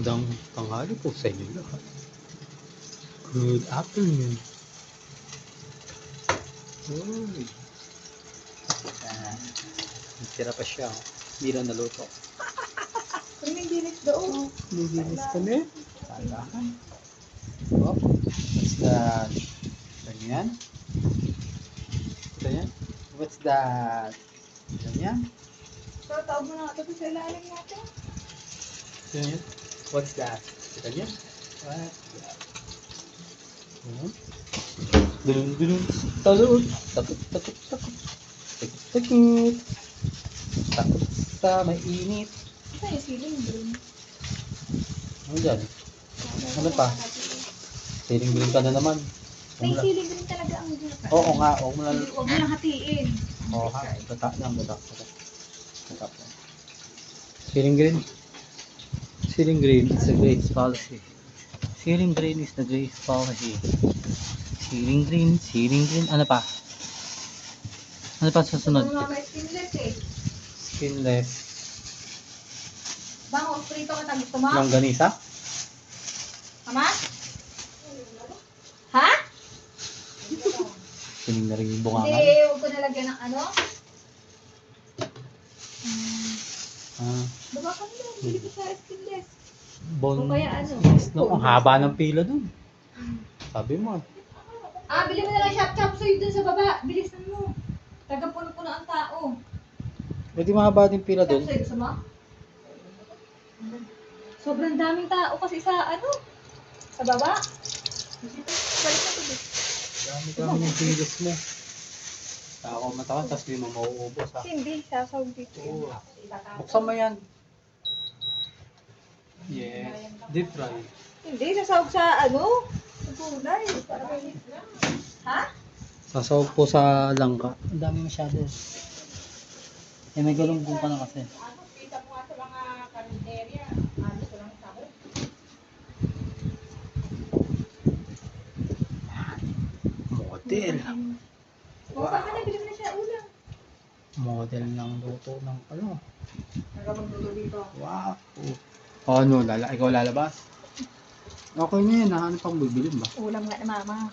Magandang tanghali po sa inyo lahat. Good afternoon. Uy. Tira pa siya. Hindi na naluto. May dinis doon. Liginis kami. Talahan. Oh, what's that? Ganyan? Ganyan? What's that? Ganyan? So, taog mo na ito sa ilalim natin. Ganyan? What's that? Ganyan? What's that? Dulun dulun. Talon. Takot takot takot. Takot takot. Takot sa mainit. Ito yung ceiling doon. Ano dyan? Ano pa? Feeling green ka na naman. May ceiling rin talaga ang dito. Oo nga. Huwag mo na. Huwag mo lang hatiin. Oo ha. Bata lang. Bata. Bata po. Ceiling green. Ceiling green is the Grace policy. Ceiling green is the Grace policy. Ceiling green. Ceiling green. Ano pa? Ano pa susunod? Ito mga may skinless eh. Skinless. Bango, prito ka gusto mo? Longganisa? Ama? Ha? Sining na rin yung Hindi, bungangan. huwag ko nalagyan ng ano? Baba ka nila, bili ko sa skinless. Bon. O kaya ano? No, ang haba ng pila dun. Sabi mo. Bili mo na lang chop suey dun sa baba. Bilisan mo. Taga-puno-puno ang tao. Pwede mahaba din pila Chop dun. suey, gusto mo? Sobrang daming tao kasi sa ano? Sa baba. Balik na to. Dami ng pilos mo. Ako matakot, tapos di mo mauubos ha. Hindi, sasawag dito. Oo. Buksan mo yan. Yes. Deep fry. Hindi, sasawag sa ano? Sa gulay. Ha? Sasawag po sa langka. Ang dami masyado. Eh, may galunggong ka na kasi. Kita mo nga sa mga karinderya. Ano ko lang tao. Model. Baka ka na, bili mo na siya ulam. Model ng luto ng ano. Nagabagdulo dito. Wow. Ano, ikaw lalabas? Okay na yan ha. Ano pang bibilin ba? Ulam nga na mama.